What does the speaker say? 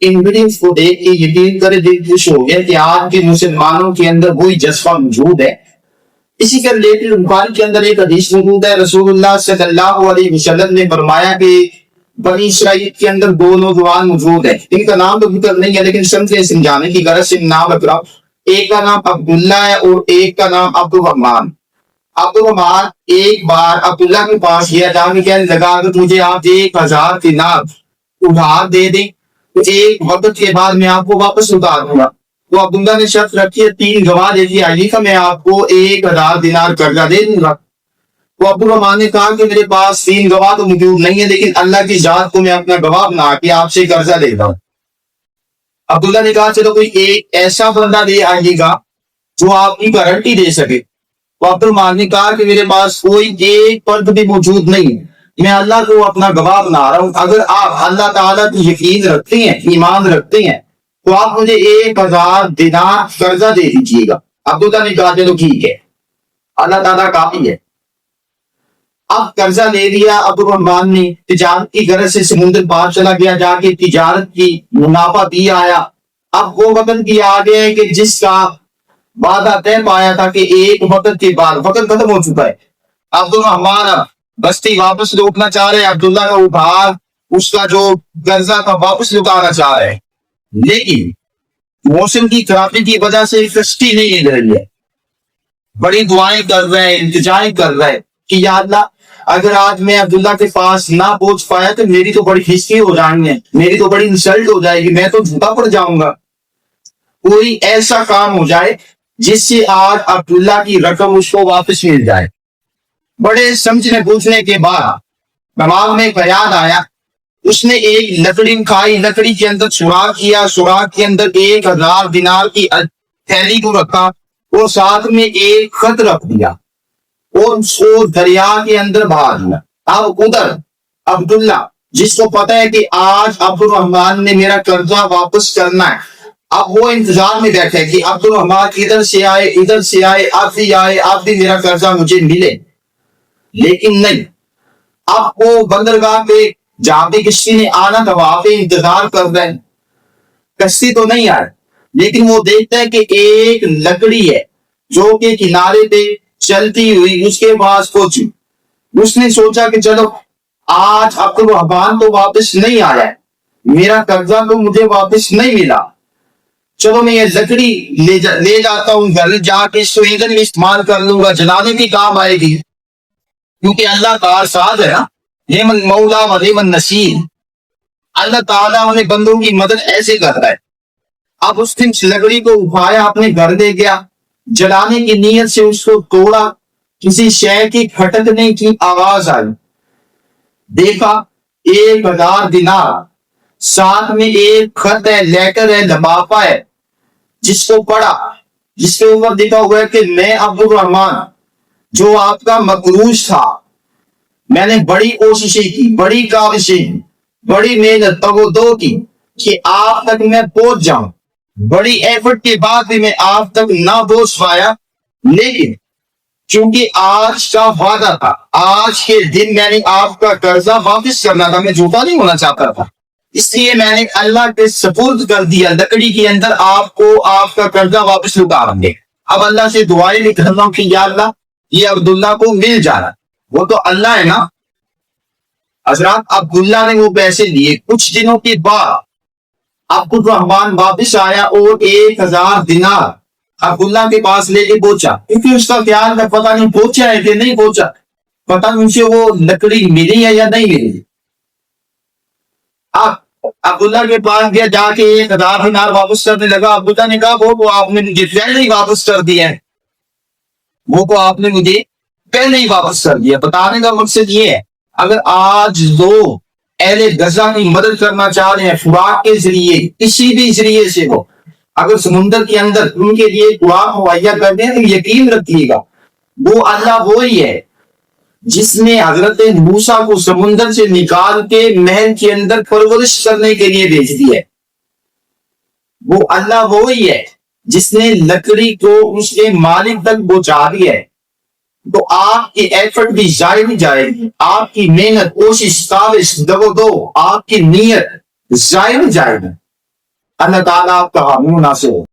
ان videos کو دیکھ کے یقین کرے دل خوش ہو گیا کہ آج کے مسلمانوں کے اندر وہی جذبہ موجود ہے۔ اسی کے ریلیٹڈ بخاری کے اندر ایک حدیث موجود ہے، رسول اللہ صلی اللہ علیہ وسلم نے فرمایا کہ بنی اسرائیل کے اندر دو نوجوان موجود ہیں، ان کا نام تو ذکر نہیں ہے لیکن سمجھے سمجھانے کی غرض سے نام رکھ رہا ہوں۔ ایک کا نام عبداللہ ہے اور ایک کا نام عبدالرحمان۔ عبدالرحمان ایک بار عبداللہ کے پاس گیا، جا کے کہنے لگا کہ مجھے آپ 1000 دینار ادھار دے دیں تو ایک وقت کے بعد میں آپ کو واپس اتار دوں گا۔ تو عبداللہ نے شرط رکھی ہے 3 گواہ دے دی آئیے کہ میں آپ کو 1000 دینار قرضہ دے دوں گا۔ تو عبدالرحمان نے کہا کہ میرے پاس 3 گواہ تو موجود نہیں ہے لیکن اللہ کی ذات کو میں اپنا گواہ بنا کے آپ سے قرضہ لیتا ہوں۔ عبداللہ نے کہا چلو کوئی ایک ایسا بندہ لے آئیے گا جو آپ کی گارنٹی دے سکے۔ تو عبدالرحمان نے کہا کہ میرے پاس کوئی ایک فرد بھی موجود نہیں، میں اللہ کو اپنا گواہ بنا رہا ہوں، اگر آپ اللہ تعالیٰ کی یقین رکھتے ہیں، ایمان رکھتے ہیں تو آپ مجھے 1000 دینار قرضہ دے دیجیے گا۔ عبداللہ نے کہا چلو ٹھیک ہے، اللہ تعالیٰ کافی ہے۔ اب قرضہ لے لیا عبدالرحمان نے، تجارت کی غرض سے سمندر پار چلا گیا، جا کے تجارت کی منافع بھی آیا۔ اب وہ وقت بھی آ گیا ہے کہ جس کا وعدہ طے پایا تھا کہ ایک وقت کے بعد وقت ختم ہو چکا ہے۔ عبدالرحمان اب بستی واپس لوٹنا چاہ رہے ہیں، عبداللہ کا ادھار اس کا جو قرضہ تھا واپس لوٹانا چاہ رہے ہیں، لیکن موسم کی خرابی کی وجہ سے کشتی نہیں مل رہی ہے۔ بڑی دعائیں کر رہے ہیں، التجائیں کر رہے ہیں کہ یا اللہ اگر آج میں عبداللہ کے پاس نہ پہنچ پایا تو میری تو بڑی ہسٹری ہو جانی ہے، میری تو بڑی انسلٹ ہو جائے گی، میں تو جھوٹا پڑ جاؤں گا۔ کوئی ایسا کام ہو جائے جس سے آج عبداللہ کی رقم اس کو واپس مل جائے۔ بڑے سمجھنے بوجھنے کے بعد دماغ میں خیال آیا، اس نے ایک لکڑی کھائی، لکڑی کے اندر سوراخ کیا، سوراخ کے اندر 1000 دینار کی تھیلی کو رکھا اور ساتھ میں ایک خط رکھ دیا اور اس کو دریا کے اندر بہا دیا۔ اب ادھر عبداللہ جس کو پتہ ہے کہ آج عبدالرحمان نے میرا قرضہ واپس کرنا ہے، اب وہ انتظار میں بیٹھے کہ عبدالرحمان ادھر سے آئے، ادھر سے آئے، اب بھی میرا قرضہ مجھے ملے، لیکن نہیں۔ اب وہ بندرگاہ پہ جہاں پہ کشتی نے آنا تھا وہاں پہ انتظار کر رہے ہیں، کشتی تو نہیں آئے، لیکن وہ دیکھتا ہے کہ ایک لکڑی ہے جو کہ کنارے پہ چلتی ہوئی اس کے پاس پہنچی۔ اس نے سوچا کہ چلو آج عبدالرحمان تو واپس نہیں آیا ہے، میرا قرضہ تو مجھے واپس نہیں ملا، چلو میں یہ لکڑی لے جاتا ہوں گھر، جا کے اس کو ایندھن میں استعمال کر لوں گا، جلانے بھی کام آئے گی، کیونکہ اللہ کارساز ہے نا، نعم مولا و نعم النصیر۔ اللہ تعالیٰ انہیں بندوں کی مدد ایسے کرتا ہے۔ اب اس نے لکڑی کو اٹھایا، اپنے گھر لے گیا، جلانے کی نیت سے اس کو توڑا، کسی شے کی کھٹکنے کی آواز آئی، دیکھا 1000 دینار، ساتھ میں ایک خط ہے، لیٹر ہے، لفافہ ہے، جس کو پڑھا، جس کے اوپر لکھا ہوا ہے کہ میں عبدالرحمان جو آپ کا مقروض تھا، میں نے بڑی کوششیں کی، بڑی کاوشیں کی، بڑی محنت تگودو کی کہ آپ تک میں پہنچ جاؤں، بڑی ایفرٹ کے بعد بھی میں آپ تک نہ پہنچ پایا، لیکن چونکہ آج کا وعدہ تھا، آج کے دن میں نے آپ کا قرضہ واپس کرنا تھا، میں جھوٹا نہیں ہونا چاہتا تھا، اس لیے میں نے اللہ کے سپرد کر دیا، لکڑی کے اندر آپ کو آپ کا قرضہ واپس لوٹا دیں۔ اب اللہ سے دعائیں بھی کر رہا ہوں کہ یا اللہ یہ عبداللہ کو مل جانا، وہ تو اللہ ہے نا۔ حضرات عبداللہ نے وہ پیسے لیے، کچھ دنوں کے بعد عبدالرحمان واپس آیا اور 1000 دینار عبداللہ کے پاس لے کے پہنچا، کیونکہ اس کا خیال میں پتہ نہیں پہنچا ہے کہ نہیں پہنچا، پتہ نہیں اسے وہ لکڑی ملی ہے یا نہیں ملی۔ اب عبداللہ کے پاس گیا، جا کے 1000 دینار واپس کرنے لگا۔ عبداللہ نے کہا وہ آپ نے مجھے پہلے ہی واپس کر دیا ہے، وہ آپ نے مجھے پہلے ہی واپس کر دیا۔ بتانے کا مقصد یہ ہے، اگر آج لوگ اہل غزہ کی مدد کرنا چاہ رہے ہیں خوراک کے ذریعے، کسی بھی ذریعے سے ہو، اگر سمندر کے اندر ان کے لیے خوراک مہیا کر دیں تو یقین رکھیے گا وہ اللہ وہی ہے جس نے حضرت موسیٰ کو سمندر سے نکال کے محل کے اندر پرورش کرنے کے لیے بھیج دی ہے۔ وہ اللہ وہی ہے جس نے لکڑی کو اس کے مالک تک پہنچا دیا ہے۔ تو آپ کی ایفرٹ بھی ضائع نہیں جائے گی، آپ کی محنت، کوشش، کاوش، دو آپ کی نیت ضائع نہیں جائے گی۔ اللہ تعالیٰ آپ کا حامی و ناصر ہو.